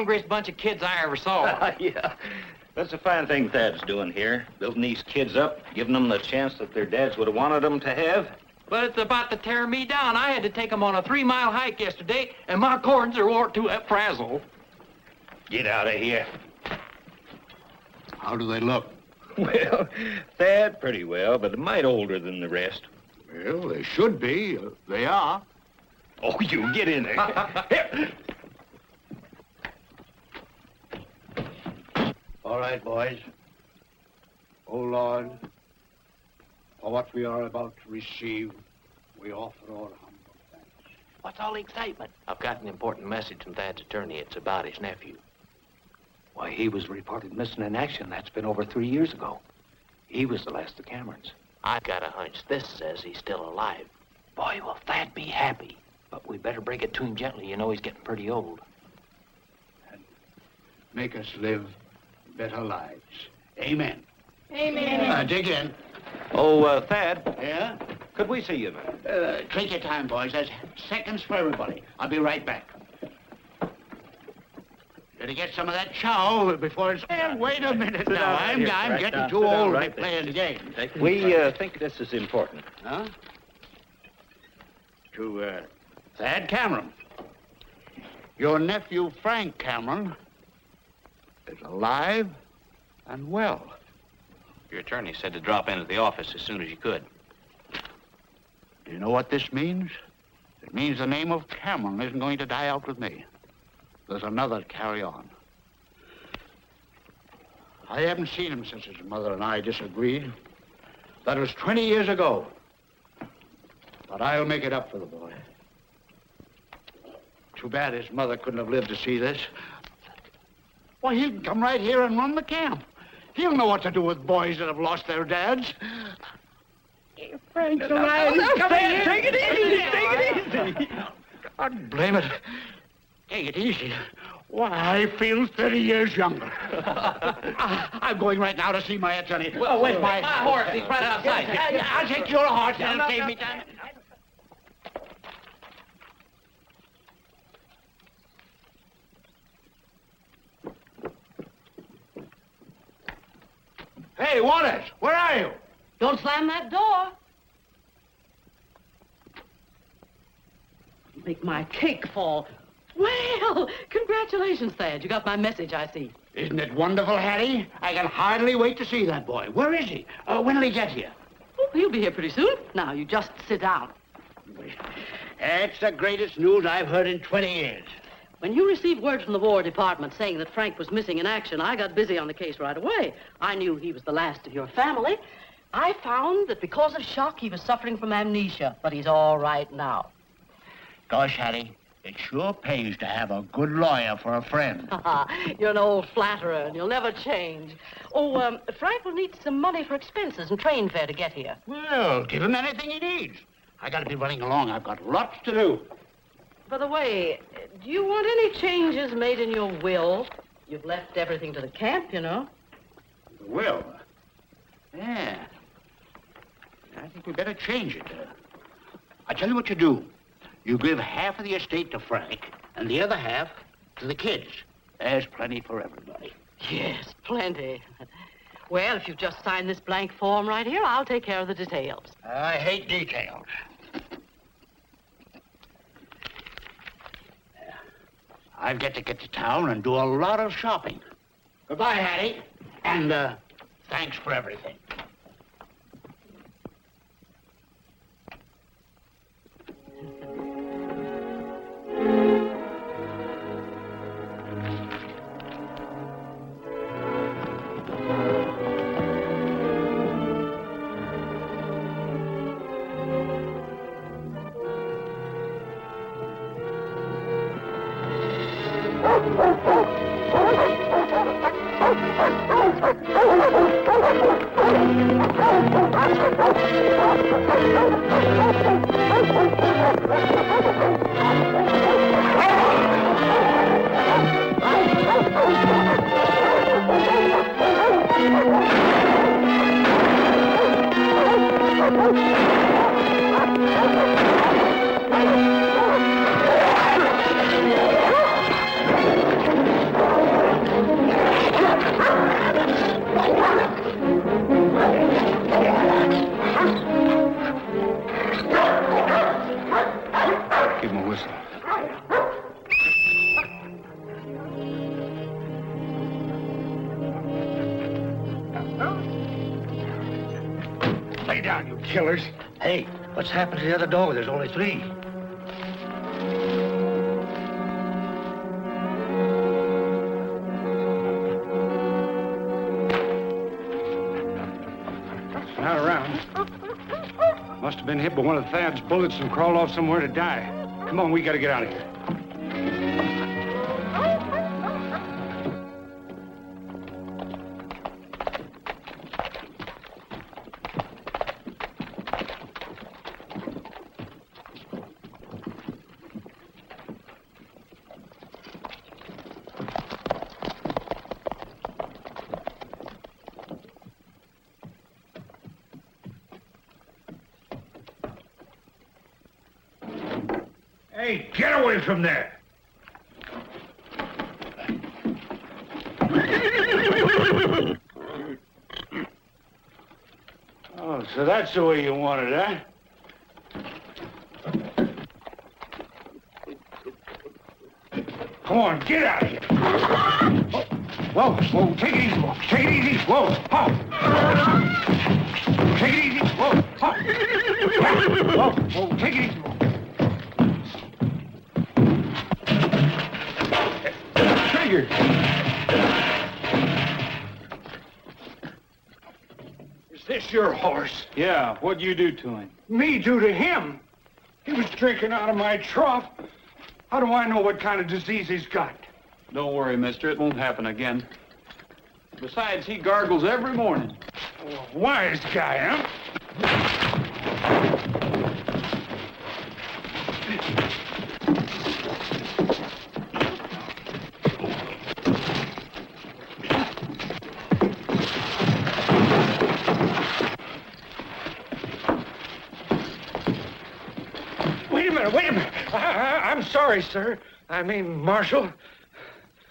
hungriest bunch of kids I ever saw. Yeah. That's a fine thing Thad's doing here. Building these kids up, giving them the chance that their dads would have wanted them to have. But it's about to tear me down. I had to take them on a 3-mile hike yesterday, and my corns are wore to a frazzle. Get out of here. How do they look? Well, Thad, pretty well, but a mite older than the rest. Well, they should be. They are. Oh, you get in there. Here. All right, boys. Oh, Lord, for what we are about to receive, we offer our humble thanks. What's all the excitement? I've got an important message from Thad's attorney. It's about his nephew. Why, he was reported missing in action. That's been over 3 years ago. He was the last of Camerons. I've got a hunch this says he's still alive. Boy, will Thad be happy. But we better break it to him gently. You know he's getting pretty old. And make us live better lives. Amen. Amen. Dig in. Oh, Thad. Yeah? Could we see you then? Take your time, boys. There's seconds for everybody. I'll be right back. Better get some of that chow before it's... Well, wait a minute now. I'm getting too old to be playing games. We think this is important. Huh? To, Thad Cameron. Your nephew, Frank Cameron, is alive and well. Your attorney said to drop into the office as soon as you could. Do you know what this means? It means the name of Cameron isn't going to die out with me. There's another to carry on. I haven't seen him since his mother and I disagreed. That was 20 years ago. But I'll make it up for the boy. Too bad his mother couldn't have lived to see this. Why, he can come right here and run the camp. He'll know what to do with boys that have lost their dads. Frank's alive. Take it easy. Take it easy. God blame it. Take it easy. Why, I feel 30 years younger. I'm going right now to see my attorney. Well, where's my horse? He's right outside. I'll take your horse. That'll save me time. Hey, Waters, where are you? Don't slam that door. Make my cake fall. Well, congratulations, Thad. You got my message, I see. Isn't it wonderful, Hattie? I can hardly wait to see that boy. Where is he? When'll he get here? Oh, he'll be here pretty soon. Now, you just sit down. It's the greatest news I've heard in 20 years. When you received word from the War Department saying that Frank was missing in action, I got busy on the case right away. I knew he was the last of your family. I found that because of shock, he was suffering from amnesia, but he's all right now. Gosh, Hattie, it sure pays to have a good lawyer for a friend. You're an old flatterer, and you'll never change. Oh, Frank will need some money for expenses and train fare to get here. Well, give him anything he needs. I gotta be running along. I've got lots to do. By the way, do you want any changes made in your will? You've left everything to the camp, you know. The will? Yeah. I think we better change it. I tell you what you do. You give half of the estate to Frank and the other half to the kids. There's plenty for everybody. Yes, plenty. Well, if you just sign this blank form right here, I'll take care of the details. I hate details. I've got to get to town and do a lot of shopping. Goodbye, Hattie. And, thanks for everything. killers. Hey, what's happened to the other dog? There's only 3. Not around. Must have been hit by one of Thad's bullets and crawled off somewhere to die. Come on, we gotta get out of here. Hey, get away from there! Oh, so that's the way you want it, huh? Come on, get out of here! Whoa, whoa, take it easy, whoa, take it easy, whoa, oh! Take it easy, whoa, oh! Whoa, whoa, take it easy, whoa. Trigger! Is this your horse? Yeah, what'd you do to him? Me do to him? He was drinking out of my trough. How do I know what kind of disease he's got? Don't worry, mister. It won't happen again. Besides, he gargles every morning. Wise guy, huh? Wait a minute. I'm sorry, sir. I mean, Marshal.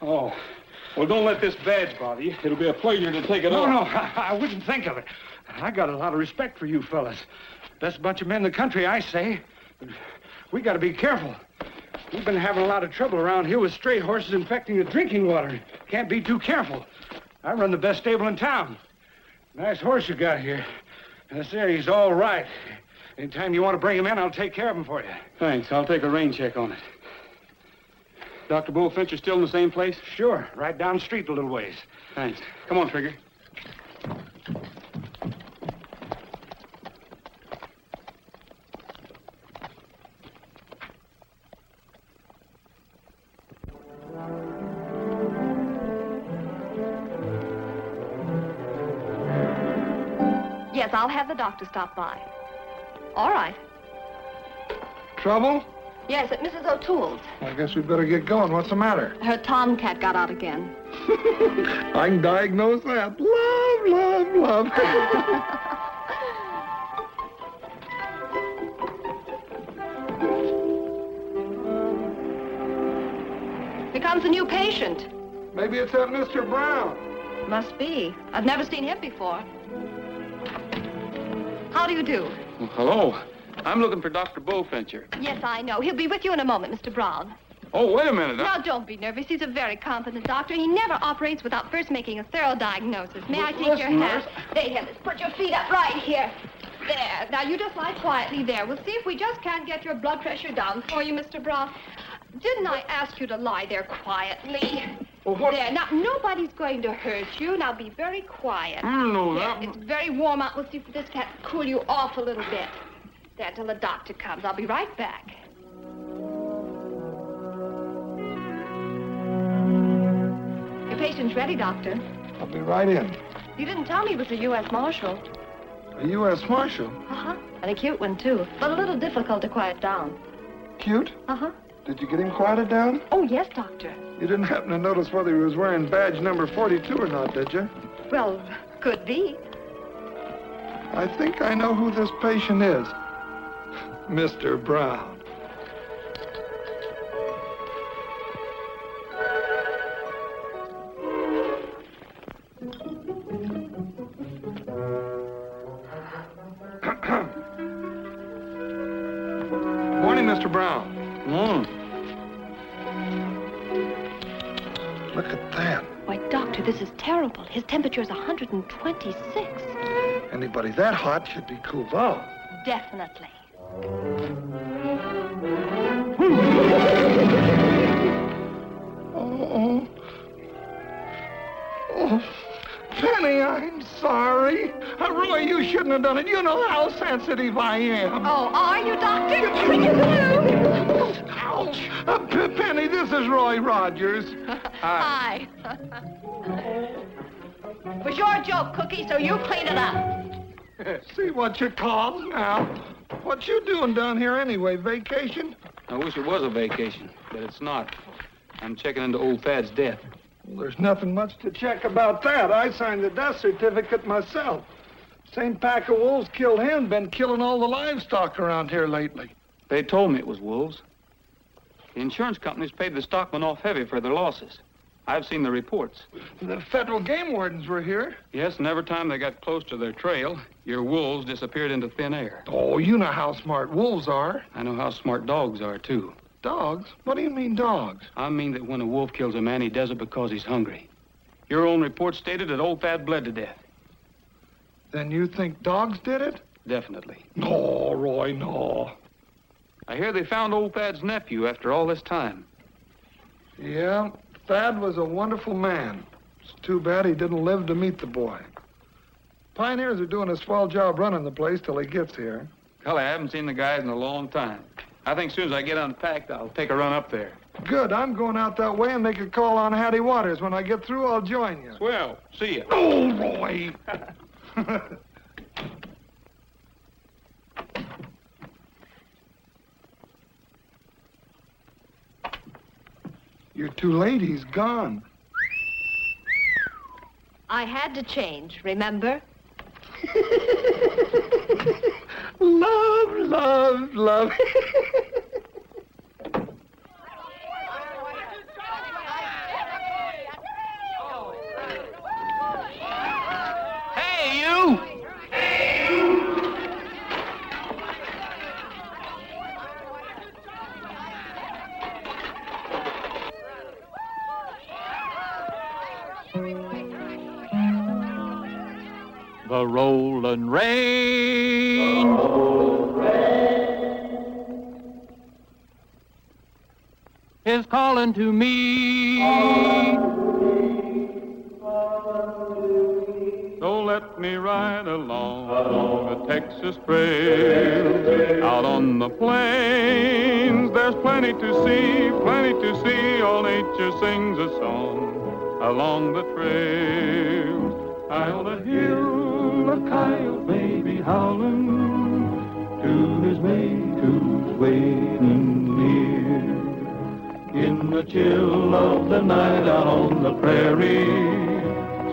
Oh, well, don't let this badge bother you. It'll be a pleasure to take it off. No, I wouldn't think of it. I got a lot of respect for you fellas. Best bunch of men in the country, I say. But we got to be careful. We've been having a lot of trouble around here with stray horses infecting the drinking water. Can't be too careful. I run the best stable in town. Nice horse you got here. I say he's all right. Anytime you want to bring him in, I'll take care of him for you. Thanks. I'll take a rain check on it. Dr. Bullfincher still in the same place? Sure. Right down the street a little ways. Thanks. Come on, Trigger. Yes, I'll have the doctor stop by. All right. Trouble? Yes, at Mrs. O'Toole's. I guess we'd better get going. What's the matter? Her tomcat got out again. I can diagnose that. Love. Here comes a new patient. Maybe it's that Mr. Brown. Must be. I've never seen him before. How do you do? Well, hello. I'm looking for Dr. Bullfincher. Yes, I know. He'll be with you in a moment, Mr. Brown. Oh, wait a minute. Now, don't be nervous. He's a very competent doctor. He never operates without first making a thorough diagnosis. May I take your hand? There, here. Let's put your feet up right here. There. Now, you just lie quietly there. We'll see if we just can't get your blood pressure down for you, Mr. Brown. Didn't I ask you to lie there quietly? Well, what? There. Now, nobody's going to hurt you. Now, be very quiet. No, There, that... it's very warm out. We'll see if this can't cool you off a little bit. There, till the doctor comes. I'll be right back. Your patient's ready, Doctor. I'll be right in. You didn't tell me he was a U.S. Marshal. A U.S. Marshal? Uh-huh. And a cute one, too. But a little difficult to quiet down. Cute? Uh-huh. Did you get him quieted down? Oh, yes, Doctor. You didn't happen to notice whether he was wearing badge number 42 or not, did you? Well, could be. I think I know who this patient is. Mr. Brown. Morning, Mr. Brown. Look at that. Why, Doctor, this is terrible. His temperature's 126. Anybody that hot should be cooled off. Definitely. Oh, Penny, I'm sorry. Roy, you shouldn't have done it. You know how sensitive I am. Oh, are you, Doctor? Ouch. Penny, this is Roy Rogers. Hi. It was your joke, Cookie, so you clean it up. See what you call now. What you doing down here anyway? Vacation? I wish it was a vacation, but it's not. I'm checking into old Thad's death. Well, there's nothing much to check about that. I signed the death certificate myself. Same pack of wolves killed him, been killing all the livestock around here lately. They told me it was wolves. The insurance companies paid the stockmen off heavy for their losses. I've seen the reports. The federal game wardens were here. Yes, and every time they got close to their trail, your wolves disappeared into thin air. Oh, you know how smart wolves are. I know how smart dogs are, too. Dogs? What do you mean, dogs? I mean that when a wolf kills a man, he does it because he's hungry. Your own report stated that old Thad bled to death. Then you think dogs did it? Definitely. No, Roy, no. I hear they found old Thad's nephew after all this time. Yeah, Thad was a wonderful man. It's too bad he didn't live to meet the boy. Pioneers are doing a swell job running the place till he gets here. Hell, I haven't seen the guys in a long time. I think as soon as I get unpacked, I'll take a run up there. Good. I'm going out that way and make a call on Hattie Waters. When I get through, I'll join you. Swell. See ya. Oh, Roy! You're too late. He's gone. I had to change, remember? Love, love, love. Hey, you! The rollin' rain. Is calling to me. So let me ride along the Texas trail. Out on the plains, there's plenty to see, plenty to see. All nature sings a song along the trail. High on a hill, a coyote may be howling to his mate who's waiting near. In the chill of the night out on the prairie,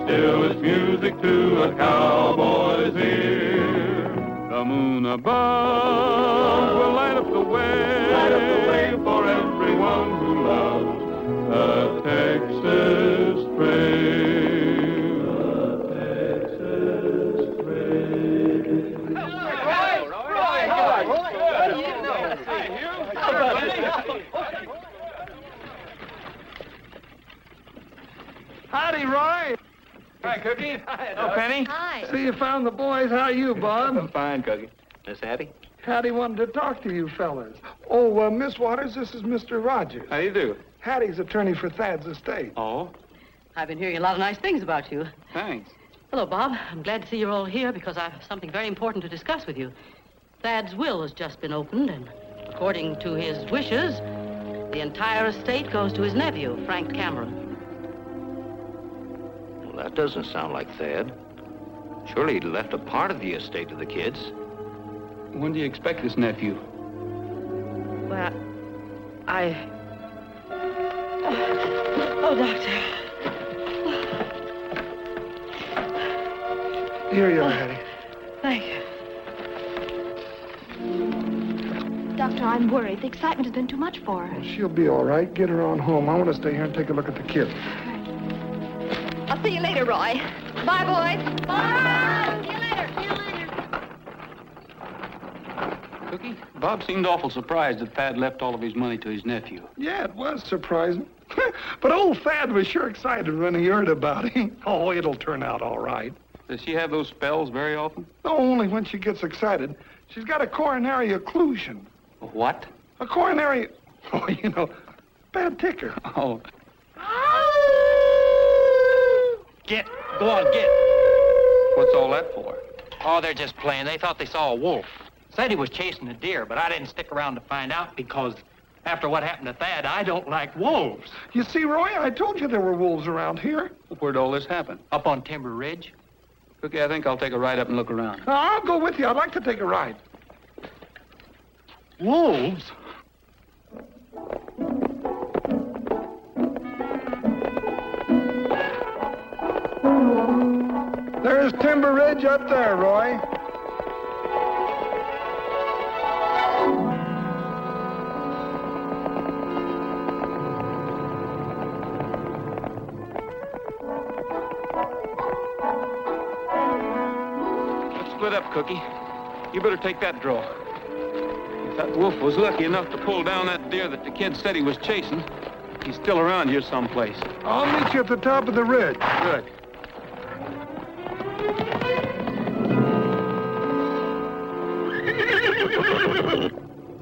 still is music to a cowboy's ear. The moon above will light up the way for everyone who loves the Texas trail. Howdy, Roy. Hi, Cookie. Oh, Penny. Hi. See, you found the boys. How you, Bob? Fine, Cookie. Miss Hattie? Hattie wanted to talk to you fellas. Oh, Miss Waters, this is Mr. Rogers. How do you do? Hattie's attorney for Thad's estate. Oh, I've been hearing a lot of nice things about you. thanks. Hello, Bob. I'm glad to see you're all here because I have something very important to discuss with you. Thad's will has just been opened, and according to his wishes, the entire estate goes to his nephew, Frank Cameron. Well, that doesn't sound like Thad. Surely he'd left a part of the estate to the kids. When do you expect this nephew? Well, Oh, Doctor. Here you are, Hattie. Thank you. Doctor, I'm worried. The excitement has been too much for her. She'll be all right. Get her on home. I want to stay here and take a look at the kids. I'll see you later, Roy. Bye, boys. Bye. See you later. See you later. Cookie, Bob seemed awful surprised that Thad left all of his money to his nephew. Yeah, it was surprising. But old Thad was sure excited when he heard about it. Oh, it'll turn out all right. Does she have those spells very often? No, only when she gets excited. She's got a coronary occlusion. What? A coronary... Oh, you know, bad ticker. Oh. Get. Go on, get. What's all that for? Oh, they're just playing. They thought they saw a wolf. Said he was chasing a deer, but I didn't stick around to find out because after what happened to Thad, I don't like wolves. You see, Roy, I told you there were wolves around here. Where'd all this happen? Up on Timber Ridge. Cookie, I think I'll take a ride up and look around. I'll go with you. I'd like to take a ride. Wolves? There's Timber Ridge up there, Roy. Let's split up, Cookie. You better take that draw. If that wolf was lucky enough to pull down that deer that the kid said he was chasing, he's still around here someplace. I'll meet you at the top of the ridge. Good.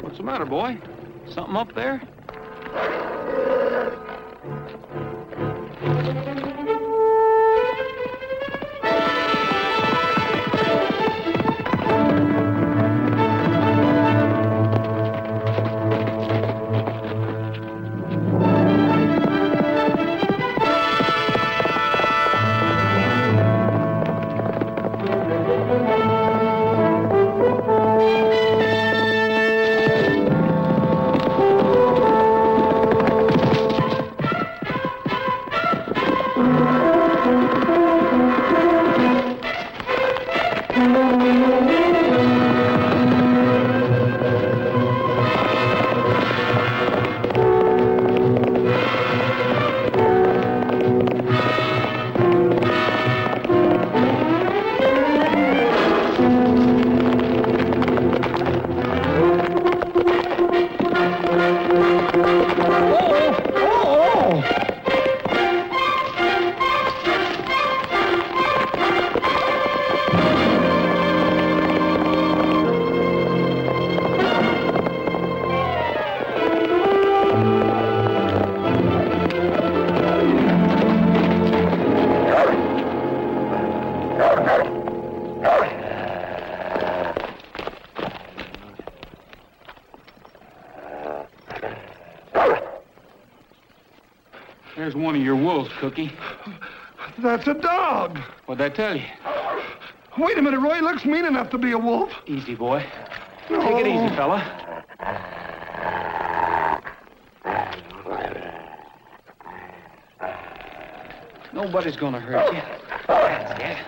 What's the matter, boy? Something up there? There's one of your wolves, Cookie. That's a dog. What'd I tell you? Wait a minute, Roy. Looks mean enough to be a wolf. Easy, boy. Take it easy, fella. Nobody's gonna hurt you. That's it.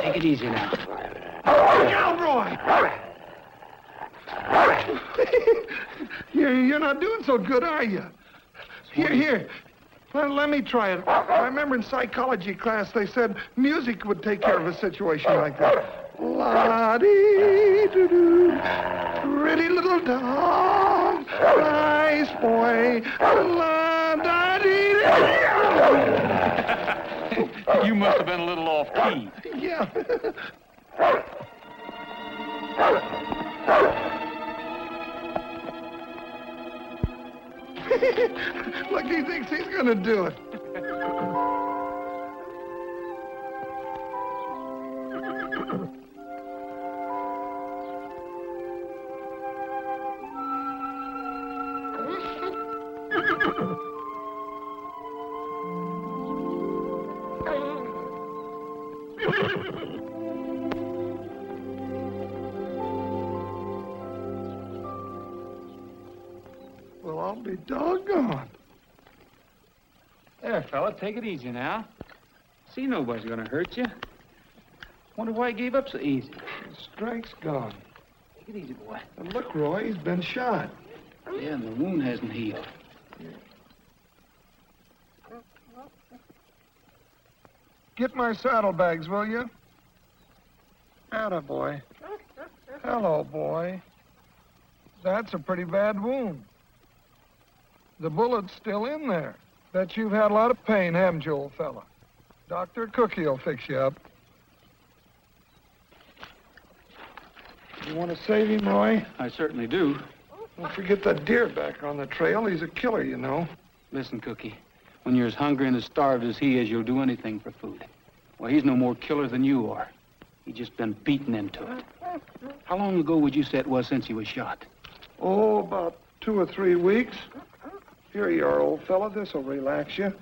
Take it easy now. Look out, Roy! You're not doing so good, are you? Here. Let me try it. I remember in psychology class they said music would take care of a situation like that. La-dee-doo-doo, pretty little dog, nice boy, la-da-dee-doo. You must have been a little off key. Yeah. Look, he thinks he's gonna do it. Well, I'll be doggone. There, fella, take it easy now. See, nobody's gonna hurt you. Wonder why he gave up so easy. His strength's gone. Take it easy, boy. And look, Roy, he's been shot. Yeah, and the wound hasn't healed. Get my saddlebags, will you? Atta boy. Hello, boy. That's a pretty bad wound. The bullet's still in there. Bet you've had a lot of pain, haven't you, old fella? Dr. Cookie will fix you up. You want to save him, Roy? I certainly do. Don't forget that deer back on the trail. He's a killer, you know. Listen, Cookie, when you're as hungry and as starved as he is, you'll do anything for food. Well, he's no more killer than you are. He's just been beaten into it. How long ago would you say it was since he was shot? Oh, about 2 or 3 weeks. Here you are, old fella. This'll relax you.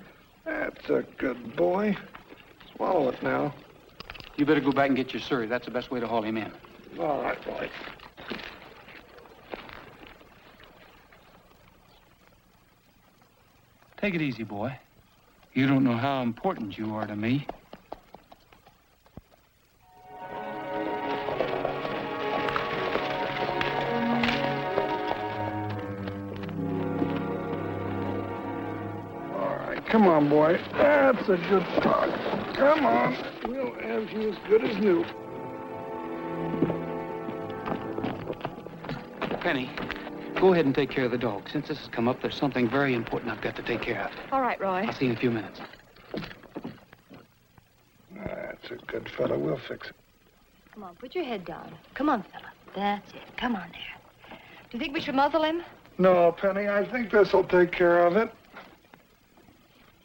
That's a good boy. Swallow it now. You better go back and get your surrey. That's the best way to haul him in. All right, boy. Take it easy, boy. You don't know how important you are to me. All right, come on, boy. That's a good start. Come on. We'll have you as good as new. Penny, go ahead and take care of the dog. Since this has come up, there's something very important I've got to take care of. All right, Roy. I'll see you in a few minutes. That's a good fella. We'll fix it. Come on, put your head down. Come on, fella. That's it. Come on there. Do you think we should muzzle him? No, Penny, I think this'll take care of it.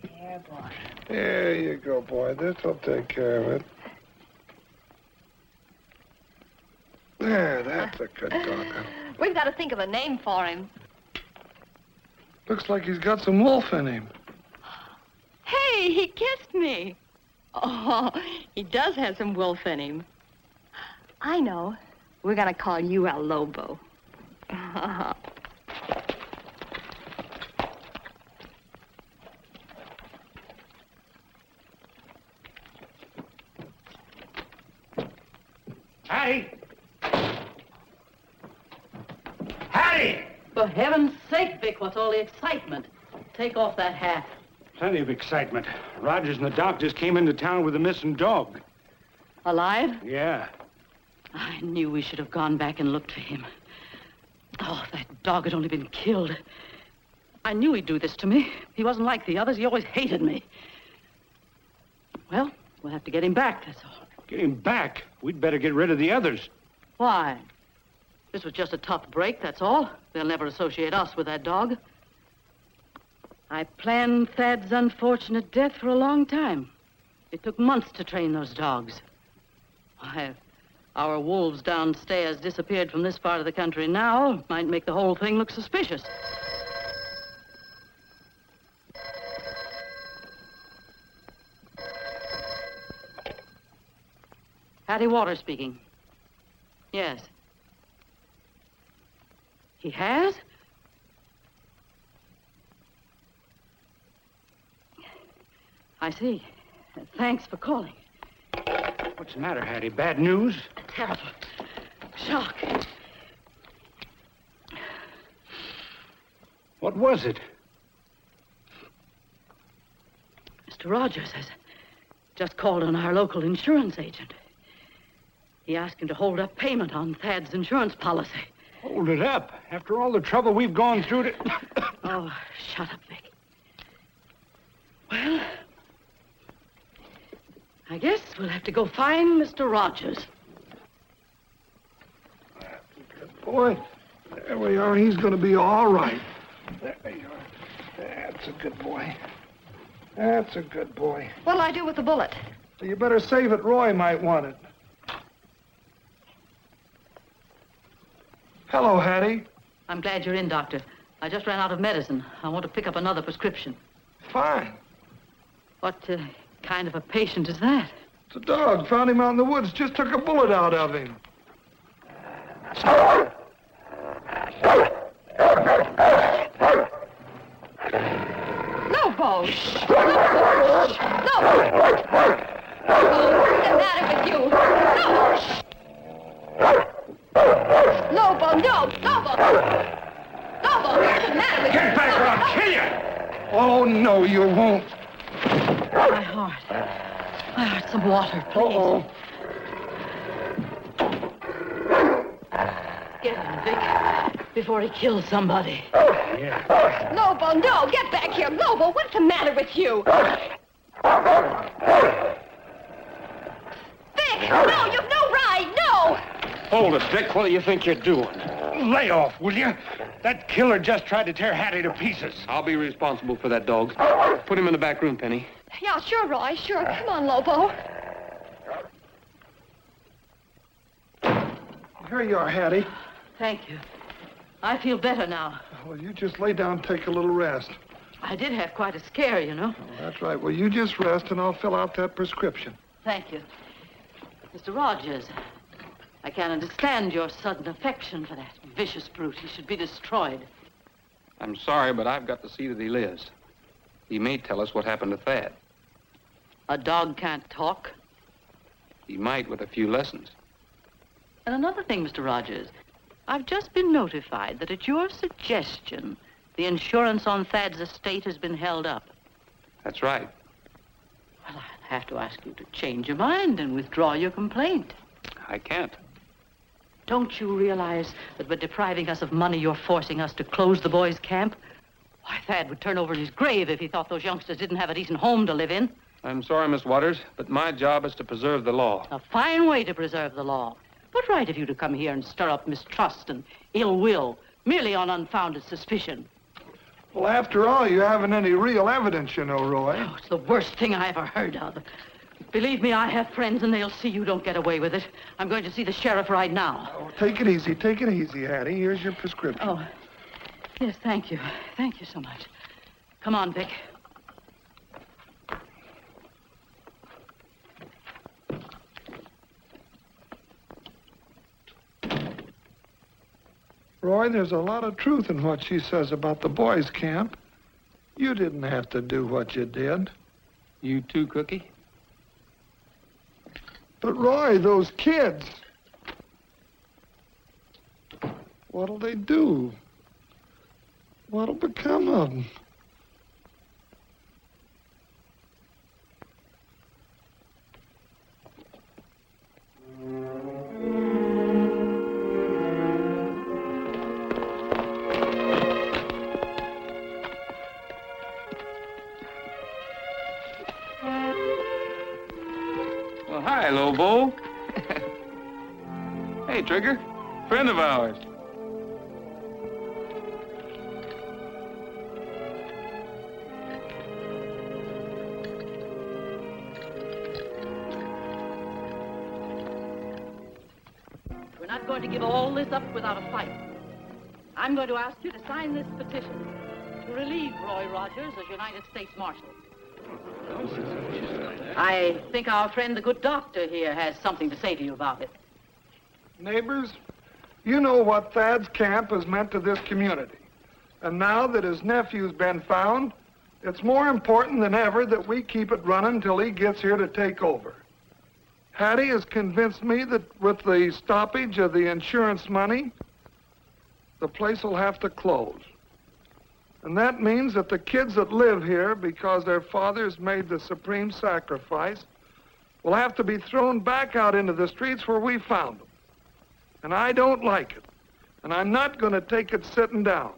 There, boy. There you go, boy. This'll take care of it. There, that's a good dog. We've got to think of a name for him. Looks like he's got some wolf in him. Hey, he kissed me. Oh, he does have some wolf in him. I know. We're going to call you El Lobo. Hattie! Hattie! For heaven's sake, Vic, what's all the excitement? Take off that hat. Plenty of excitement. Rogers and the doctors came into town with a missing dog. Alive? Yeah. I knew we should have gone back and looked for him. Oh, if that dog had only been killed. I knew he'd do this to me. He wasn't like the others. He always hated me. Well, we'll have to get him back, that's all. Get him back? We'd better get rid of the others. Why? This was just a tough break, that's all. They'll never associate us with that dog. I planned Thad's unfortunate death for a long time. It took months to train those dogs. Why, if our wolves downstairs disappeared from this part of the country now, it might make the whole thing look suspicious. Hattie Waters speaking. Yes. He has? I see. Thanks for calling. What's the matter, Hattie? Bad news? Terrible shock. What was it? Mr. Rogers has just called on our local insurance agent. He asked him to hold up payment on Thad's insurance policy. Hold it up. After all the trouble we've gone through to... Oh, shut up, Vic. Well, I guess we'll have to go find Mr. Rogers. Good boy. There we are. He's going to be all right. There you are. That's a good boy. That's a good boy. What'll I do with the bullet? So you better save it. Roy might want it. Hello, Hattie. I'm glad you're in, Doctor. I just ran out of medicine. I want to pick up another prescription. Fine. What kind of a patient is that? It's a dog. Found him out in the woods. Just took a bullet out of him. Lobo! Lobo! What's the matter with you? Lobo, no! Lobo! Lobo, what's the matter with you? Get back or I'll kill you! Oh, no, you won't. My heart. My heart, some water, please. Uh-oh. Get him, Vic. before he kills somebody. Lobo, no, get back here. Lobo, what's the matter with you? Vic, no, you've no right, no! Hold it, Vic. What do you think you're doing? Lay off, will you? That killer just tried to tear Hattie to pieces. I'll be responsible for that dog. Put him in the back room, Penny. Yeah, sure, Roy, sure. Come on, Lobo. Here you are, Hattie. Thank you. I feel better now. Well, you just lay down and take a little rest. I did have quite a scare, you know. Oh, that's right. Well, you just rest, and I'll fill out that prescription. Thank you. Mr. Rogers, I can't understand your sudden affection for that vicious brute. He should be destroyed. I'm sorry, but I've got to see that he lives. He may tell us what happened to Thad. A dog can't talk. He might with a few lessons. And another thing, Mr. Rogers, I've just been notified that at your suggestion, the insurance on Thad's estate has been held up. That's right. Well, I'll have to ask you to change your mind and withdraw your complaint. I can't. Don't you realize that by depriving us of money, you're forcing us to close the boys' camp? Why, Thad would turn over in his grave if he thought those youngsters didn't have a decent home to live in. I'm sorry, Miss Waters, but my job is to preserve the law. A fine way to preserve the law. What right have you to come here and stir up mistrust and ill will, merely on unfounded suspicion? Well, after all, you haven't any real evidence, you know, Roy. Oh, it's the worst thing I ever heard of. Believe me, I have friends, and they'll see you don't get away with it. I'm going to see the sheriff right now. Oh, take it easy, Hattie. Here's your prescription. Oh, yes, thank you. Thank you so much. Come on, Vic. Roy, there's a lot of truth in what she says about the boys' camp. You didn't have to do what you did. You too, Cookie? But, Roy, those kids, what'll they do? What'll become of them? Well, hi, Lobo. Hey, Trigger. Friend of ours. We're not going to give all this up without a fight. I'm going to ask you to sign this petition to relieve Roy Rogers as United States Marshal. I think our friend, the good doctor here, has something to say to you about it. Neighbors, you know what Thad's camp has meant to this community. And now that his nephew's been found, it's more important than ever that we keep it running till he gets here to take over. Hattie has convinced me that with the stoppage of the insurance money, the place will have to close. And that means that the kids that live here, because their fathers made the supreme sacrifice, will have to be thrown back out into the streets where we found them. And I don't like it. And I'm not going to take it sitting down.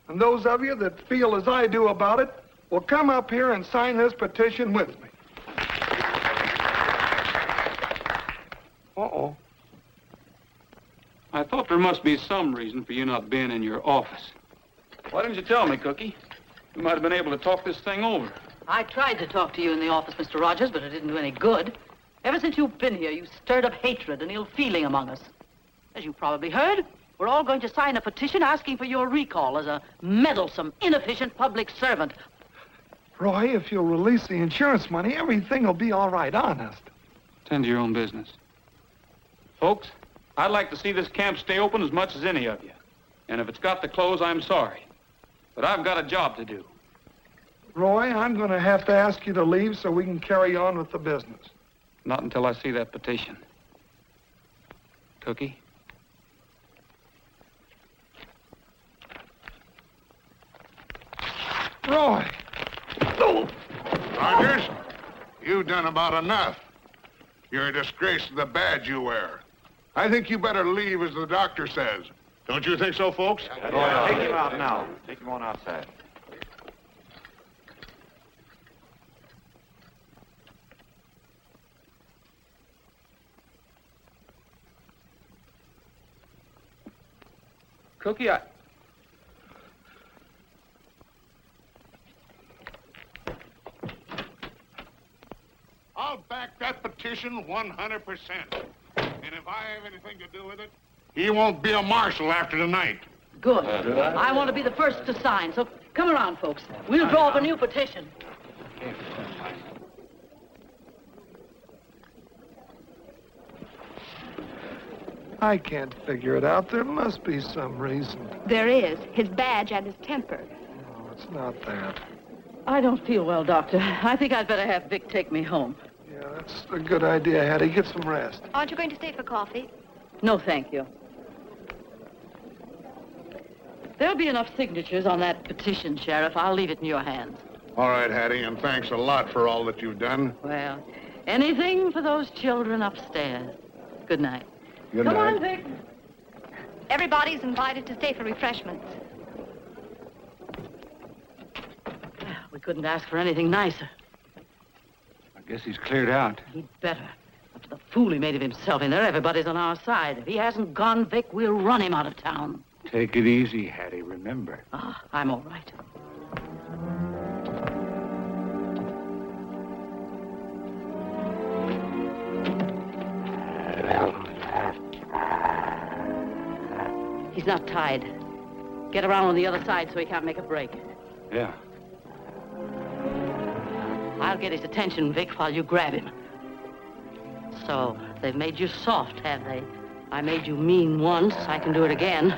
And those of you that feel as I do about it will come up here and sign this petition with me. Uh-oh. I thought there must be some reason for you not being in your office. Why didn't you tell me, Cookie? We might have been able to talk this thing over. I tried to talk to you in the office, Mr. Rogers, but it didn't do any good. Ever since you've been here, you've stirred up hatred and ill feeling among us. As you probably heard, we're all going to sign a petition asking for your recall as a meddlesome, inefficient public servant. Roy, if you'll release the insurance money, everything will be all right, honest. Tend to your own business. Folks, I'd like to see this camp stay open as much as any of you. And if it's got to close, I'm sorry. But I've got a job to do. Roy, I'm going to have to ask you to leave so we can carry on with the business. Not until I see that petition. Cookie? Roy! No! Rogers, you've done about enough. You're a disgrace to the badge you wear. I think you better leave as the doctor says. Don't you think so, folks? Take him out now. Take him on outside. Cookie, I'll back that petition 100%. And if I have anything to do with it, he won't be a marshal after tonight. Good. I want to be the first to sign, so come around, folks. We'll draw up a new petition. I can't figure it out. There must be some reason. There is. His badge and his temper. No, it's not that. I don't feel well, Doctor. I think I'd better have Vic take me home. Yeah, that's a good idea, Hattie. Get some rest. Aren't you going to stay for coffee? No, thank you. There'll be enough signatures on that petition, Sheriff. I'll leave it in your hands. All right, Hattie, and thanks a lot for all that you've done. Well, anything for those children upstairs. Good night. Good Come night. on, Vic. Everybody's invited to stay for refreshments. We couldn't ask for anything nicer. I guess he's cleared out. He'd better. After the fool he made of himself in there, everybody's on our side. If he hasn't gone, Vic, we'll run him out of town. Take it easy, Hattie, remember. Ah, I'm all right. He's not tied. Get around on the other side so he can't make a break. Yeah. I'll get his attention, Vic, while you grab him. So, they've made you soft, have they? I made you mean once. I can do it again.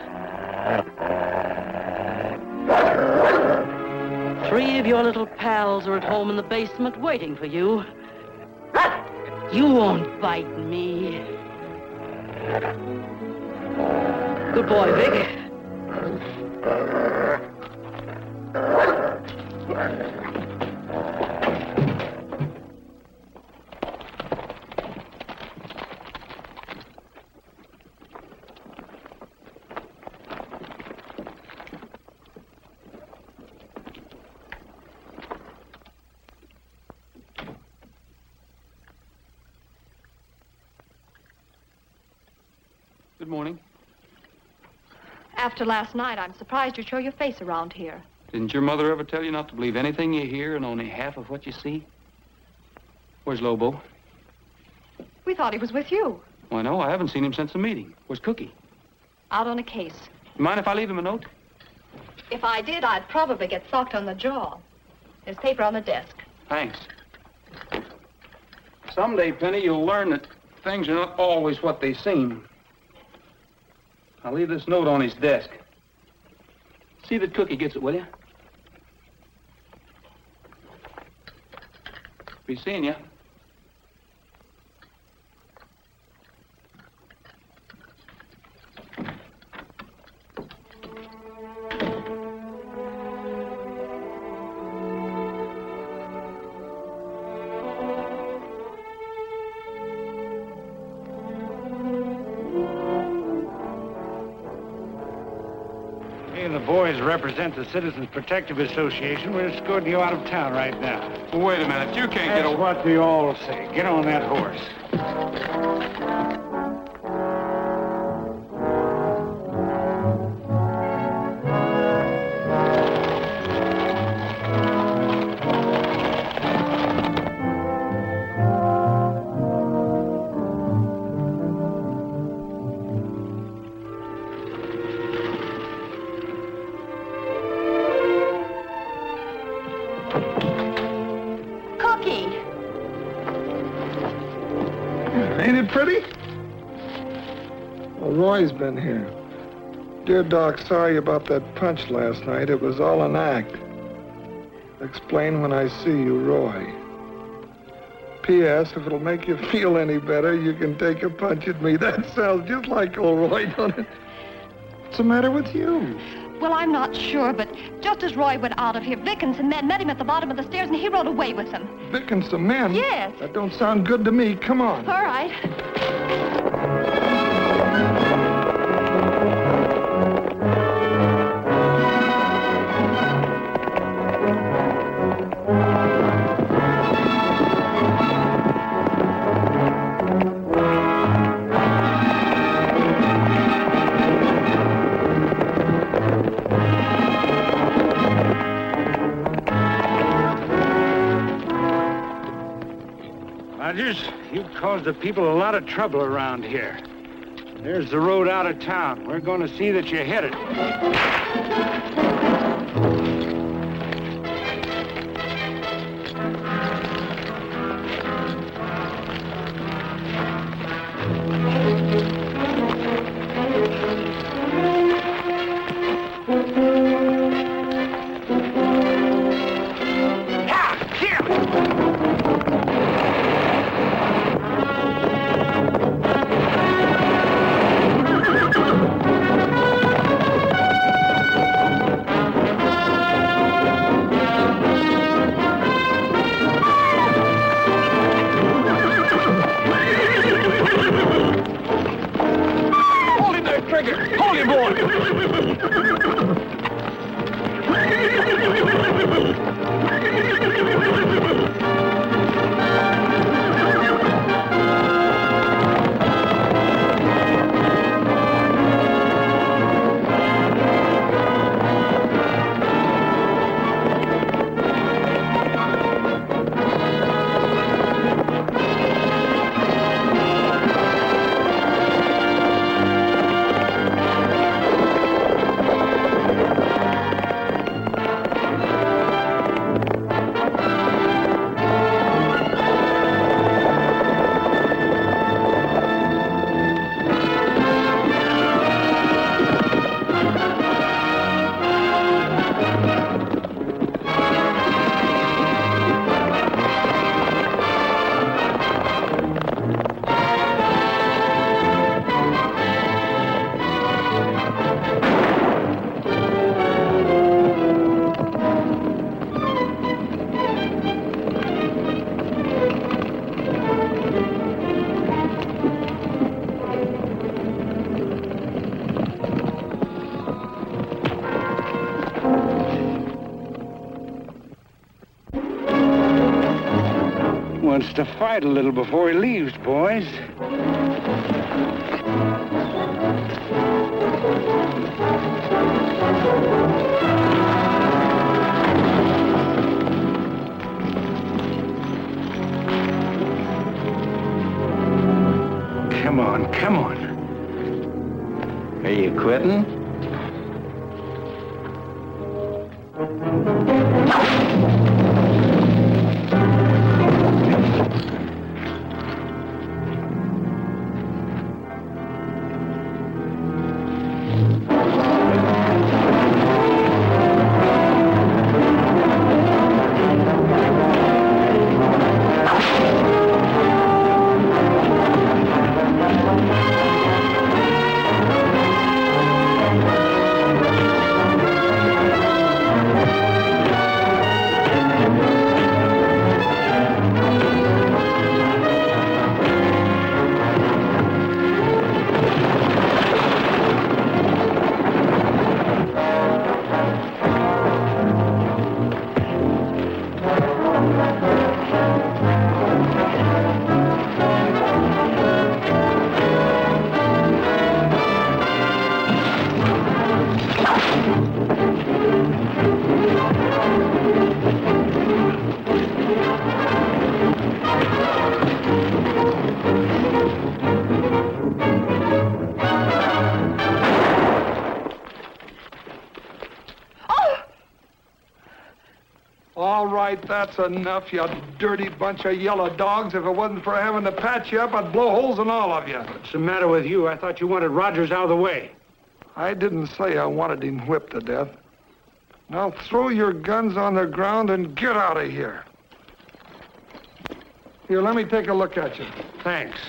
3 of your little pals are at home in the basement waiting for you. You won't bite me. Good boy, Vic. Good morning. After last night, I'm surprised you'd show your face around here. Didn't your mother ever tell you not to believe anything you hear and only half of what you see? Where's Lobo? We thought he was with you. Why, no, I haven't seen him since the meeting. Where's Cookie? Out on a case. You mind if I leave him a note? If I did, I'd probably get socked on the jaw. There's paper on the desk. Thanks. Someday, Penny, you'll learn that things are not always what they seem. I'll leave this note on his desk. See that Cookie gets it, will you? Be seeing you. The boys represent the Citizens Protective Association. We're escorting you out of town right now. Well, wait a minute. You can't get That's over... what they all say. Get on that horse. Ain't it pretty? Well, Roy's been here. Dear Doc, sorry about that punch last night. It was all an act. Explain when I see you, Roy. P.S. If it'll make you feel any better, you can take a punch at me. That sounds just like old Roy, don't it? What's the matter with you? Well, I'm not sure, but just as Roy went out of here, Vic and some men met him at the bottom of the stairs, and he rode away with them. Vic and some men? Yes. That don't sound good to me. Come on. All right. Rogers, you've caused the people a lot of trouble around here. There's the road out of town. We're going to see that you hit it. Wants to fight a little before he leaves, boys. Come on, come on. Are you quitting? All right, that's enough, you dirty bunch of yellow dogs. If it wasn't for having to patch you up, I'd blow holes in all of you. What's the matter with you? I thought you wanted Rogers out of the way. I didn't say I wanted him whipped to death. Now throw your guns on the ground and get out of here. Here, let me take a look at you. Thanks.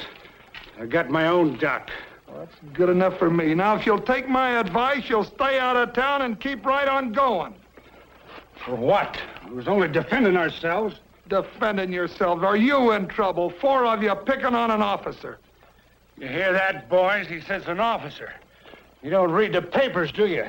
I got my own duck. Well, that's good enough for me. Now, if you'll take my advice, you'll stay out of town and keep right on going. For what? We was only defending ourselves. Defending yourselves? Are you in trouble? 4 of you picking on an officer. You hear that, boys? He says an officer. You don't read the papers, do you?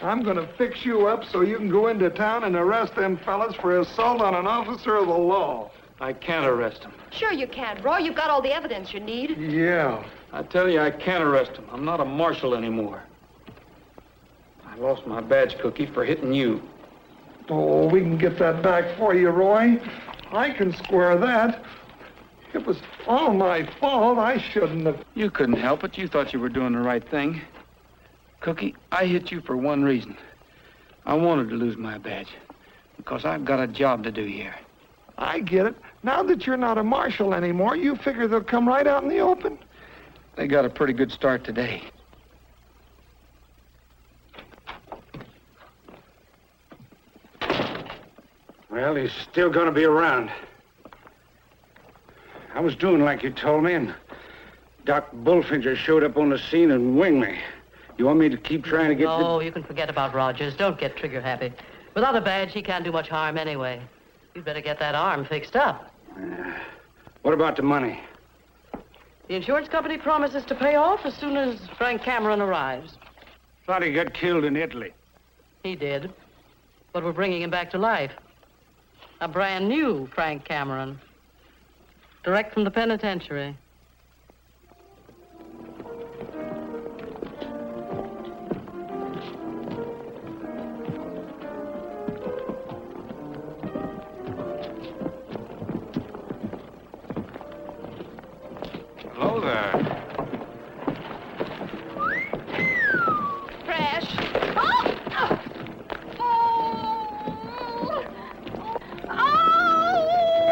I'm gonna fix you up so you can go into town and arrest them fellas for assault on an officer of the law. I can't arrest him. Sure you can, Roy. You've got all the evidence you need. Yeah. I tell you, I can't arrest him. I'm not a marshal anymore. I lost my badge, Cookie, for hitting you. Oh, we can get that back for you, Roy. I can square that. It was all my fault. I shouldn't have. You couldn't help it. You thought you were doing the right thing. Cookie, I hit you for one reason. I wanted to lose my badge because I've got a job to do here. I get it. Now that you're not a marshal anymore, you figure they'll come right out in the open. They got a pretty good start today. Well, he's still going to be around. I was doing like you told me, and Doc Bullfincher showed up on the scene and winged me. You want me to keep trying to get... No, you can forget about Rogers. Don't get trigger happy. Without a badge, he can't do much harm anyway. You'd better get that arm fixed up. What about the money? The insurance company promises to pay off as soon as Frank Cameron arrives. Thought he got killed in Italy. He did. But we're bringing him back to life. A brand new Frank Cameron. Direct from the penitentiary. Hello there. Fresh.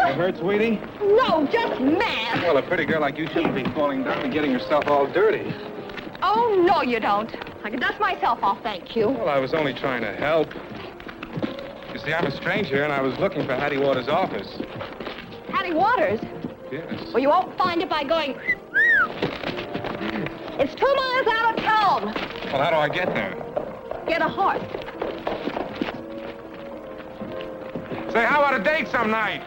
You hurt, sweetie? No, just mad. Well, a pretty girl like you shouldn't be falling down and getting herself all dirty. Oh, no, you don't. I can dust myself off, thank you. Well, I was only trying to help. You see, I'm a stranger, and I was looking for Hattie Waters' office. Hattie Waters? Yes. Well, you won't find it by going... It's 2 miles out of town. Well, how do I get there? Get a horse. Say, how about a date some night?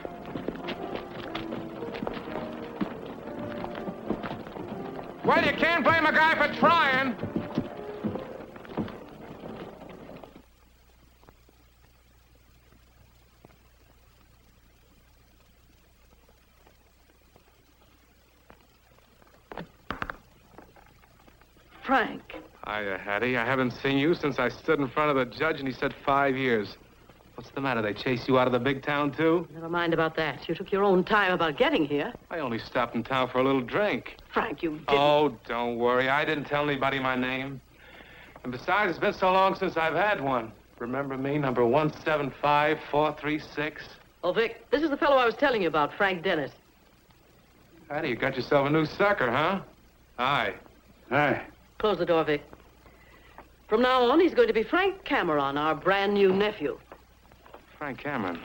Well, you can't blame a guy for trying. Frank. Hiya, Hattie. I haven't seen you since I stood in front of the judge and he said 5 years. What's the matter? They chased you out of the big town, too? Never mind about that. You took your own time about getting here. I only stopped in town for a little drink. Frank, you didn't... Oh, don't worry. I didn't tell anybody my name. And besides, it's been so long since I've had one. Remember me, number 175436? Oh, Vic, this is the fellow I was telling you about, Frank Dennis. Hattie, you got yourself a new sucker, huh? Hi. Hi. Close the door, Vic. From now on, he's going to be Frank Cameron, our brand new nephew. Frank Cameron.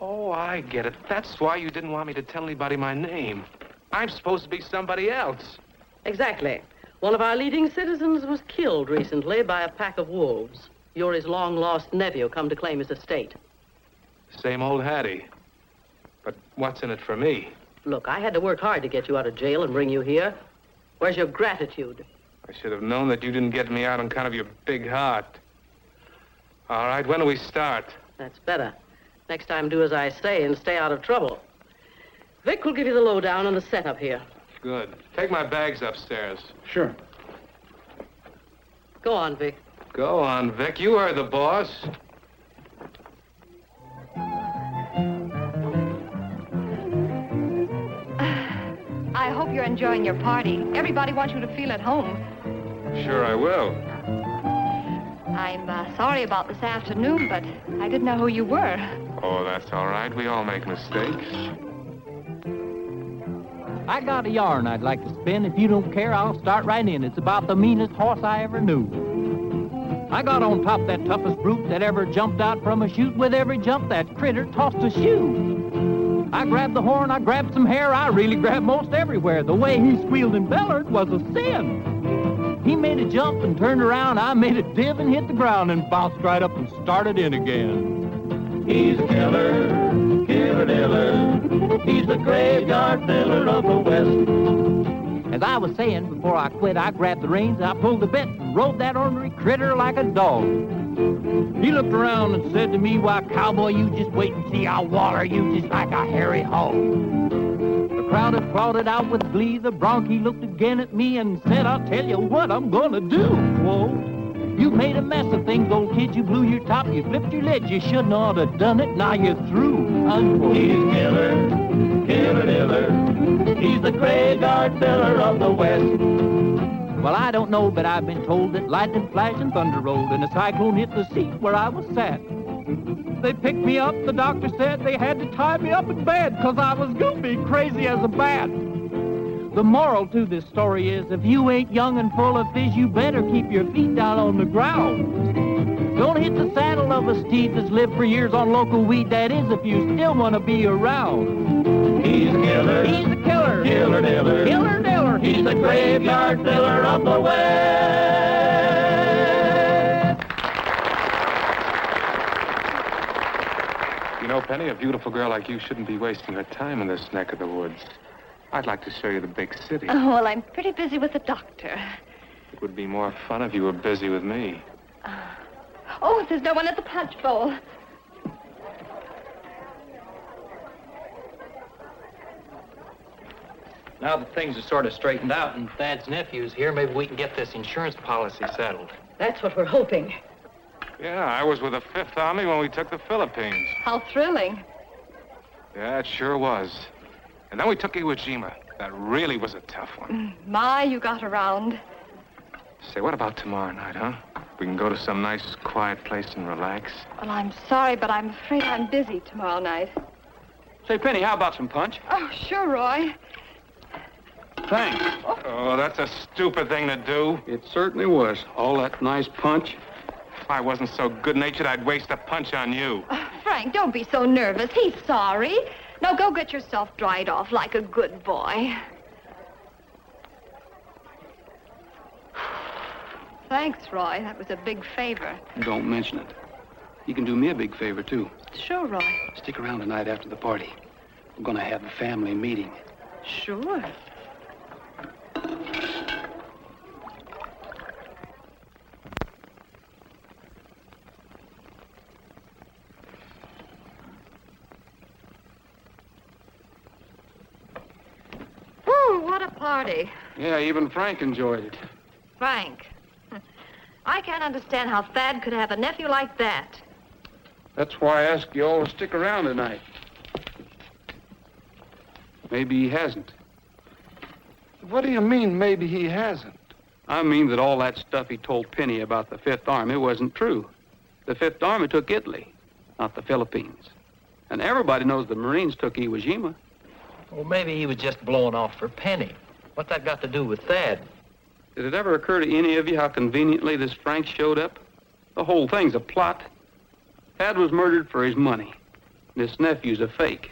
Oh, I get it. That's why you didn't want me to tell anybody my name. I'm supposed to be somebody else. Exactly. One of our leading citizens was killed recently by a pack of wolves. You're his long-lost nephew come to claim his estate. Same old Hattie. But what's in it for me? Look, I had to work hard to get you out of jail and bring you here. Where's your gratitude? I should have known that you didn't get me out on account of your big heart. All right, when do we start? That's better. Next time, do as I say and stay out of trouble. Vic will give you the lowdown on the setup here. Good. Take my bags upstairs. Sure. Go on, Vic. Go on, Vic. You heard the boss. I hope you're enjoying your party. Everybody wants you to feel at home. Sure I will. I'm sorry about this afternoon, but I didn't know who you were. Oh, that's all right. We all make mistakes. I got a yarn I'd like to spin. If you don't care, I'll start right in. It's about the meanest horse I ever knew. I got on top that toughest brute that ever jumped out from a chute. With every jump, that critter tossed a shoe. I grabbed the horn, I grabbed some hair, I really grabbed most everywhere. The way he squealed and bellered was a sin. He made a jump and turned around, I made a div and hit the ground and bounced right up and started in again. He's a killer, killer diller. He's the graveyard filler of the West. As I was saying, before I quit, I grabbed the reins, I pulled the bit, and rode that ornery critter like a dog. He looked around and said to me, "Why, cowboy, you just wait and see I'll waller you just like a hairy hog." The crowd applauded out with glee. The bronc, he looked again at me and said, "I'll tell you what I'm gonna do." Whoa. You made a mess of things, old kid. You blew your top, you flipped your lid. You shouldn't ought have done it. Now you're through. Unquote. He's killer, killer, diller. He's the graveyard filler of the West. Well, I don't know, but I've been told that lightning flashed and thunder rolled and a cyclone hit the seat where I was sat. They picked me up, the doctor said they had to tie me up in bed 'cause I was goofy, crazy as a bat. The moral to this story is, if you ain't young and full of fizz, you better keep your feet down on the ground. Don't hit the saddle of a steed that's lived for years on local weed, that is, if you still want to be around. He's a killer. He's a killer. Killer diller. Killer diller. He's the graveyard filler of the West. You know, Penny, a beautiful girl like you shouldn't be wasting her time in this neck of the woods. I'd like to show you the big city. Oh, well, I'm pretty busy with the doctor. It would be more fun if you were busy with me. Oh, there's no one at the punch bowl. Now that things are sort of straightened out and Thad's nephew's here, maybe we can get this insurance policy settled. That's what we're hoping. Yeah, I was with the Fifth Army when we took the Philippines. How thrilling. Yeah, it sure was. And then we took Iwo Jima. That really was a tough one. My, you got around. Say, what about tomorrow night, huh? We can go to some nice, quiet place and relax. Well, I'm sorry, but I'm afraid I'm busy tomorrow night. Say, Penny, how about some punch? Oh, sure, Roy. Thanks. Oh, that's a stupid thing to do. It certainly was. All that nice punch. If I wasn't so good-natured, I'd waste a punch on you. Frank, don't be so nervous. He's sorry. Now go get yourself dried off like a good boy. Thanks, Roy. That was a big favor. Don't mention it. You can do me a big favor, too. Sure, Roy. Stick around tonight after the party. We're going to have a family meeting. Sure. Woo, what a party. Yeah, even Frank enjoyed it. Frank. I can't understand how Thad could have a nephew like that. That's why I asked you all to stick around tonight. Maybe he hasn't. What do you mean, maybe he hasn't? I mean that all that stuff he told Penny about the Fifth Army wasn't true. The Fifth Army took Italy, not the Philippines. And everybody knows the Marines took Iwo Jima. Well, maybe he was just blowing off for Penny. What's that got to do with Thad? Did it ever occur to any of you how conveniently this Frank showed up? The whole thing's a plot. Thad was murdered for his money. This nephew's a fake.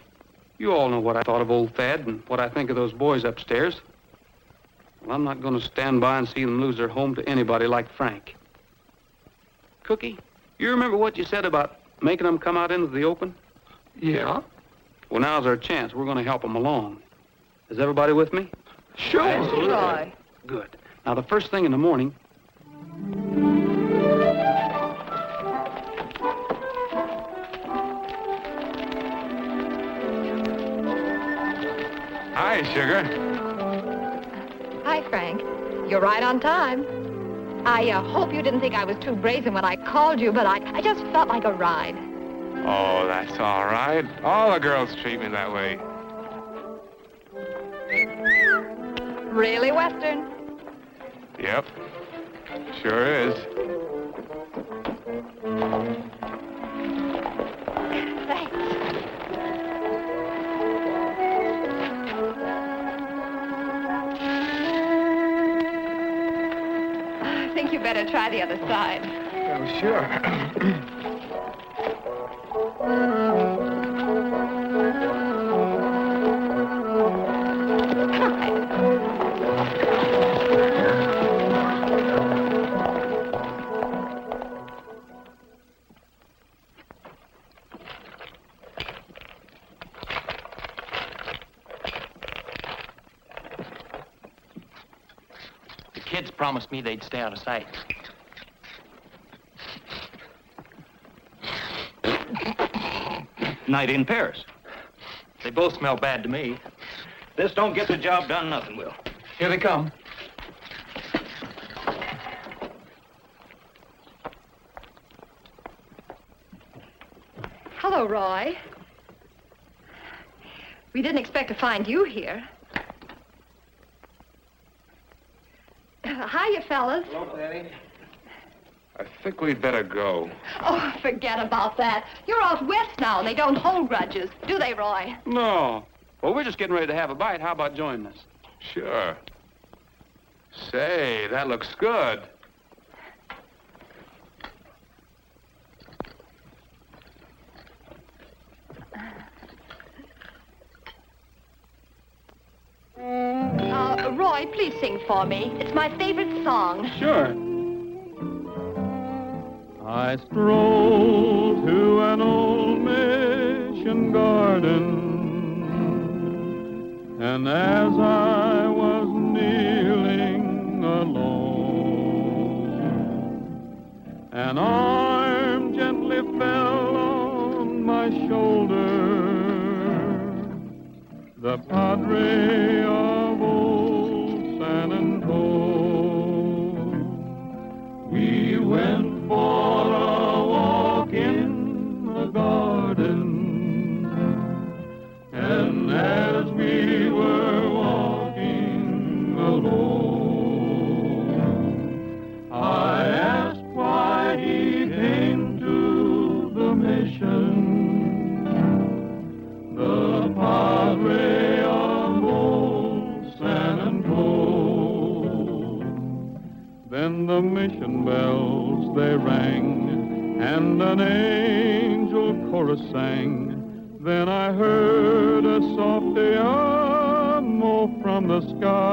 You all know what I thought of old Thad and what I think of those boys upstairs. Well, I'm not going to stand by and see them lose their home to anybody like Frank. Cookie, you remember what you said about making them come out into the open? Yeah? Well, now's our chance. We're going to help them along. Is everybody with me? Sure. Roy. Good. Now, the first thing in the morning... Hi, Sugar. Hi, Frank. You're right on time. I hope you didn't think I was too brazen when I called you, but I just felt like a ride. Oh, that's all right. All the girls treat me that way. Really Western? Yep. Sure is. Thanks. I think you better try the other side. Oh, sure. kids promised me they'd stay out of sight. Night in Paris. They both smell bad to me. This don't get the job done, nothing will. Here they come. Hello, Roy. We didn't expect to find you here. Hiya, fellas. Hello, Hattie. I think we'd better go. Oh, forget about that. You're out west now, and they don't hold grudges, do they, Roy? No. Well, we're just getting ready to have a bite. How about joining us? Sure. Say, that looks good. Roy, please sing for me. It's my favorite song. Sure. I strolled to an old mission garden, and as I was kneeling alone, an arm gently fell on my shoulder. The Padre of old San Antone. We went for a walk in the garden, and as we were walking alone, I asked why he came to the mission, the Padre of old San Antone. Then the mission bells they rang, and an angel chorus sang. Then I heard a soft te amo from the sky.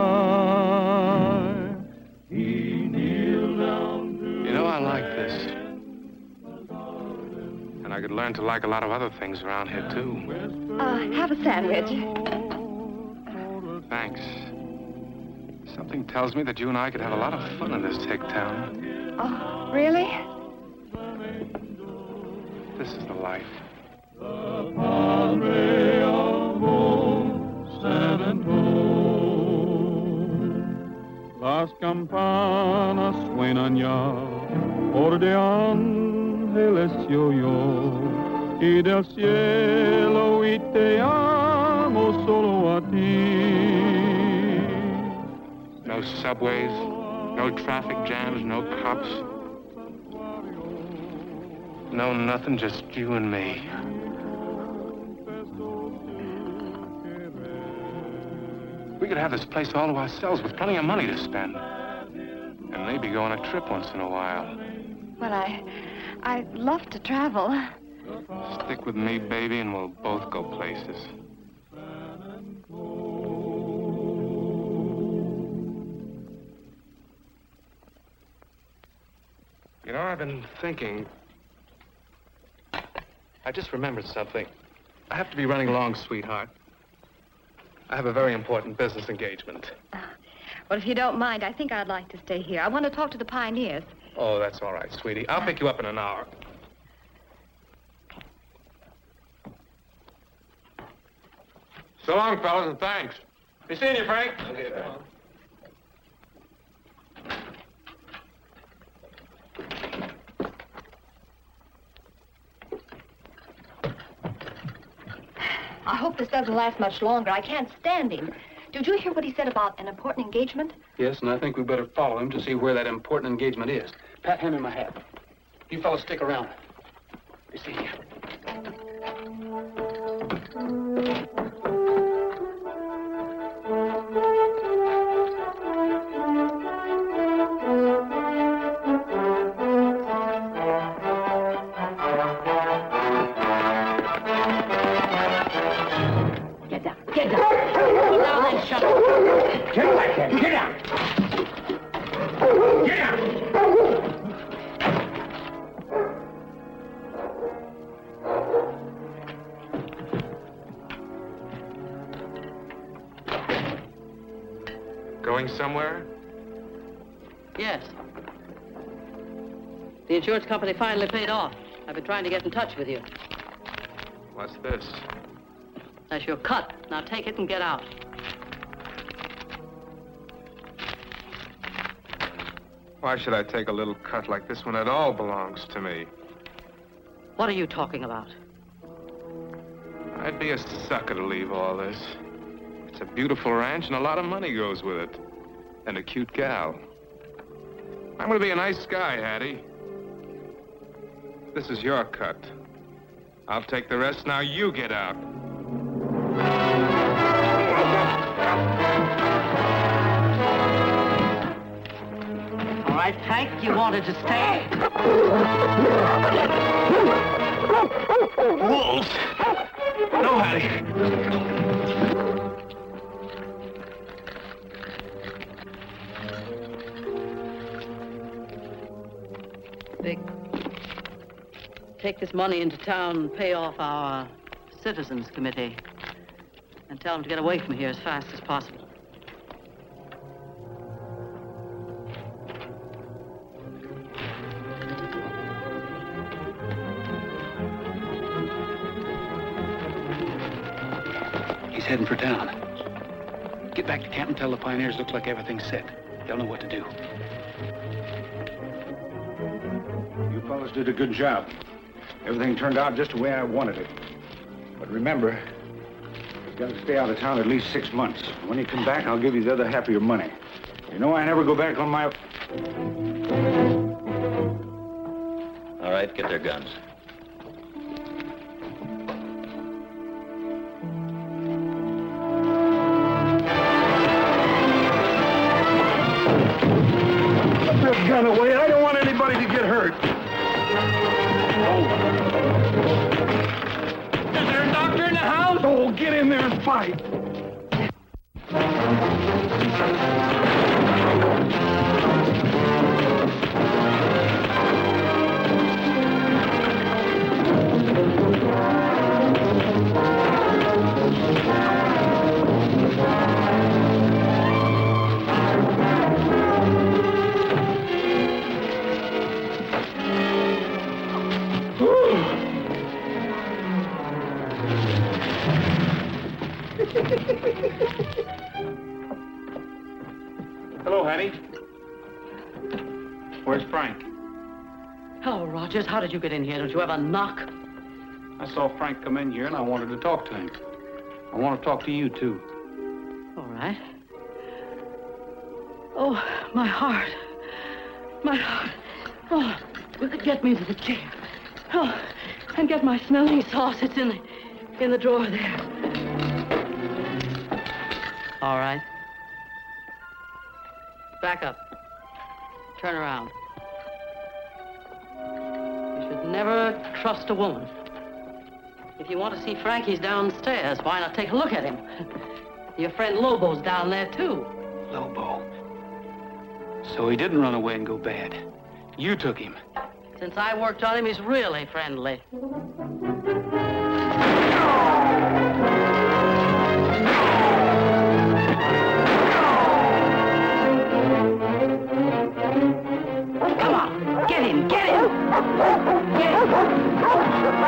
He kneeled down to... You know, I like this. And I could learn to like a lot of other things around here, too. Have a sandwich. Thanks. Something tells me that you and I could have a lot of fun in this hick town. Oh, really? This is the life. The Padre of old San Antone. Las campanas suenan ya por de ángeles yo y del cielo y te amo solo a ti. No subways, no traffic jams, no cops. No nothing, just you and me. We could have this place all to ourselves with plenty of money to spend. And maybe go on a trip once in a while. Well, I'd love to travel. Stick with me, baby, and we'll both go places. You know, I've been thinking. I just remembered something. I have to be running along, sweetheart. I have a very important business engagement. Well, if you don't mind, I think I'd like to stay here. I want to talk to the pioneers. Oh, that's all right, sweetie. I'll pick you up in an hour. So long, fellas, and thanks. Be seeing you, Frank. Okay, pal. I hope this doesn't last much longer. I can't stand him. Did you hear what he said about an important engagement? Yes, and I think we better follow him to see where that important engagement is. Pat, hand me my hat. You fellas stick around. You see. Get down. Get down. Get down and shut up. Get back there. Get down. Get down. Going somewhere? Yes. The insurance company finally paid off. I've been trying to get in touch with you. What's this? That's your cut. Now take it and get out. Why should I take a little cut like this when it all belongs to me? What are you talking about? I'd be a sucker to leave all this. It's a beautiful ranch and a lot of money goes with it. And a cute gal. I'm gonna be a nice guy, Hattie. This is your cut. I'll take the rest, now you get out. All right, Frank, you wanted to stay? Wolves! No, Hattie. Vic, take this money into town and pay off our citizens committee. And tell them to get away from here as fast as possible. He's heading for town. Get back to camp and tell the pioneers looks like everything's set. They'll know what to do. You fellas did a good job. Everything turned out just the way I wanted it. But remember, you've got to stay out of town at least 6 months. When you come back, I'll give you the other half of your money. You know I never go back on my... All right, get their guns. Put this gun away. I don't want anybody to get hurt. Is there a doctor in the house? Oh, get in there and fight. Hello, Hattie. Where's Frank? Hello, Rogers. How did you get in here? Don't you have a knock? I saw Frank come in here and I wanted to talk to him. I want to talk to you, too. All right. Oh, my heart. My heart. Oh, get me to the chair. Oh, and get my smelling sauce. It's in the drawer there. All right. Back up. Turn around. You should never trust a woman. If you want to see Frank, he's downstairs. Why not take a look at him? Your friend Lobo's down there, too. Lobo. So he didn't run away and go bad. You took him. Since I worked on him, he's really friendly. Come on, get him, get him! Get him!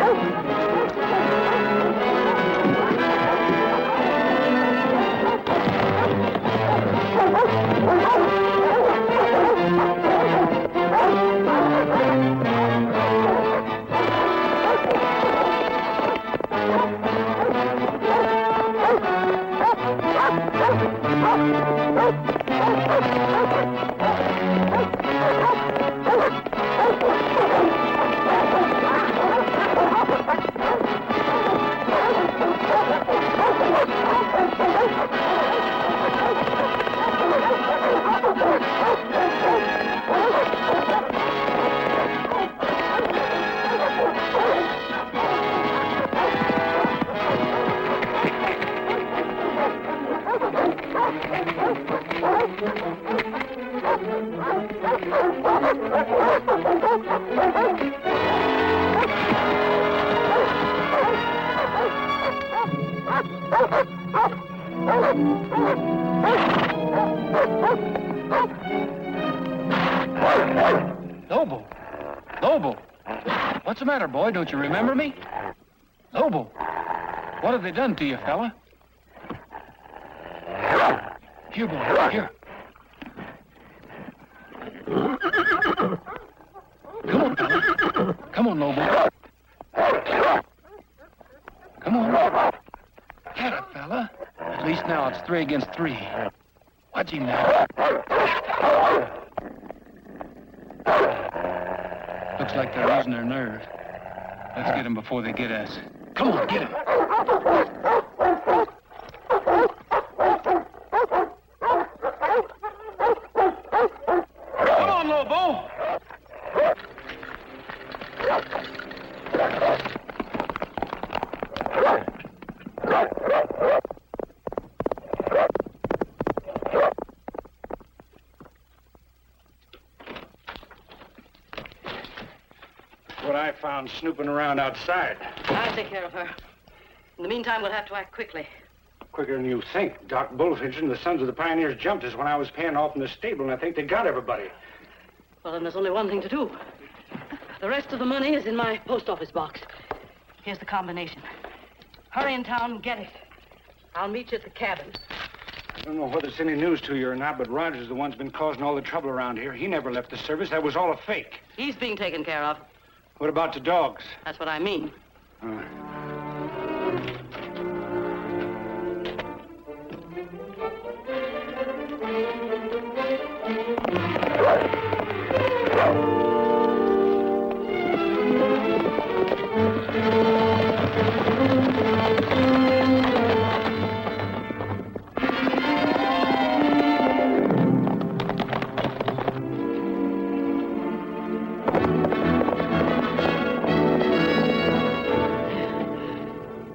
Lobo! Lobo! What's the matter, boy? Don't you remember me? Lobo! What have they done to you, fella? Here, boy, here. Come on, fella. Come on, Lobo. Come on. Get it, fella. At least now it's 3 against 3. Watch him now. Looks like they're losing their nerve. Let's get them before they get us. Come on, get him. Come on, Lobo. What I found snooping around outside. I'll take care of her. In the meantime, we'll have to act quickly. Quicker than you think. Doc Bullfincher and the Sons of the Pioneers jumped us when I was paying off in the stable, and I think they got everybody. Well, then there's only one thing to do. The rest of the money is in my post office box. Here's the combination. Hurry in town and get it. I'll meet you at the cabin. I don't know whether it's any news to you or not, but Rogers is the one's been causing all the trouble around here. He never left the service. That was all a fake. He's being taken care of. What about the dogs? That's what I mean.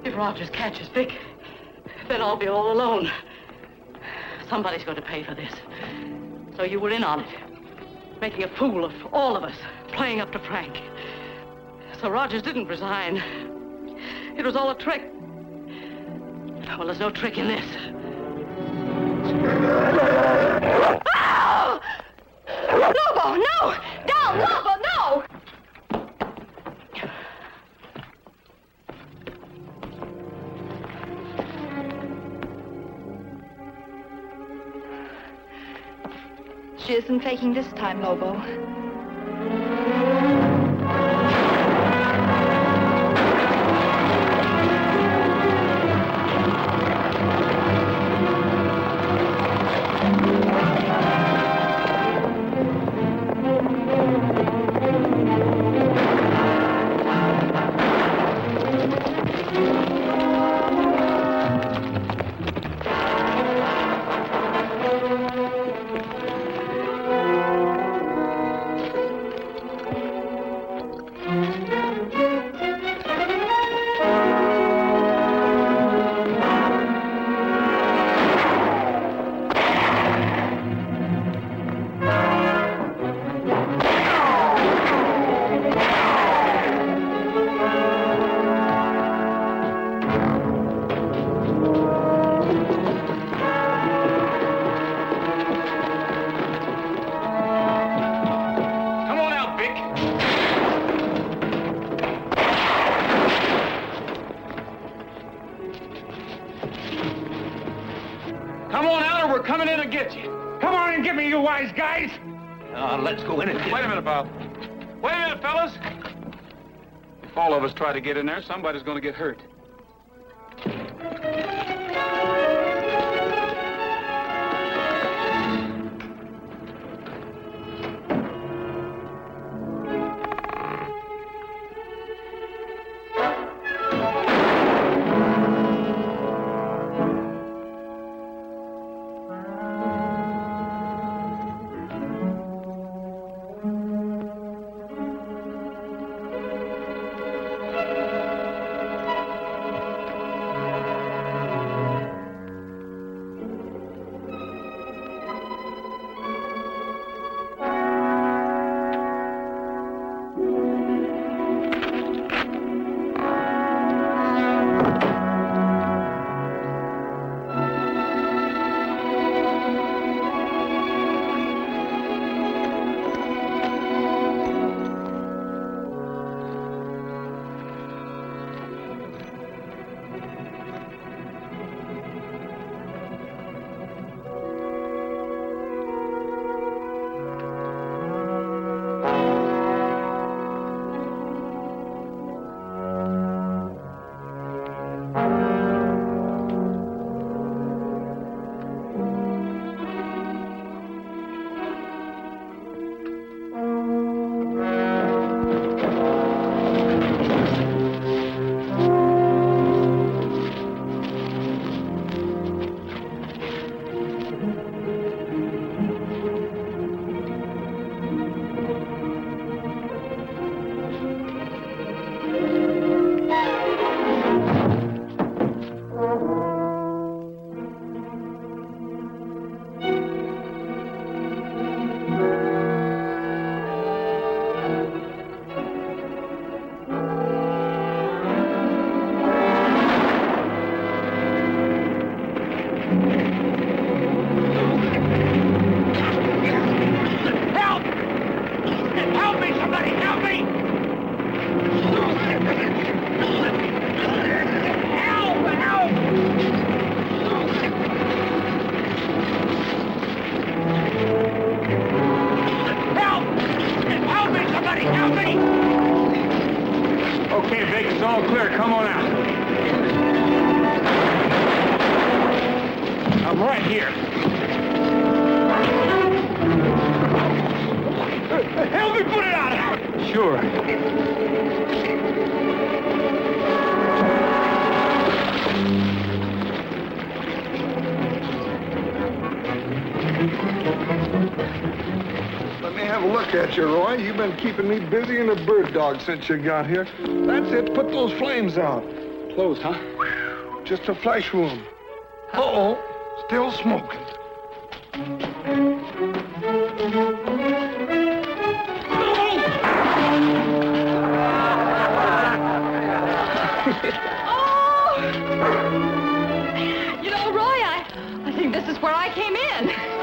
If Rogers catches Vic, then I'll be all alone. Somebody's going to pay for this. So you were in on it, making a fool of all of us, playing up to Frank. So Rogers didn't resign. It was all a trick. Well, there's no trick in this. Oh! Lobo, no! Down, Lobo, no! She isn't faking this time, Lobo. Let's go in and get... Wait a minute, Bob. Wait a minute, fellas. If all of us try to get in there, somebody's going to get hurt. Help me, somebody, help me! Help! Help! Help me, somebody, help me! Okay, Vic, it's all clear. Come on out. I'm right here. Help me put it out! Sure. Let me have a look at you, Roy. You've been keeping me busy in a bird dog since you got here. That's it. Put those flames out. Close, huh? Just a flesh wound. Uh-oh. Still smoking. You know, Roy, I think this is where I came in.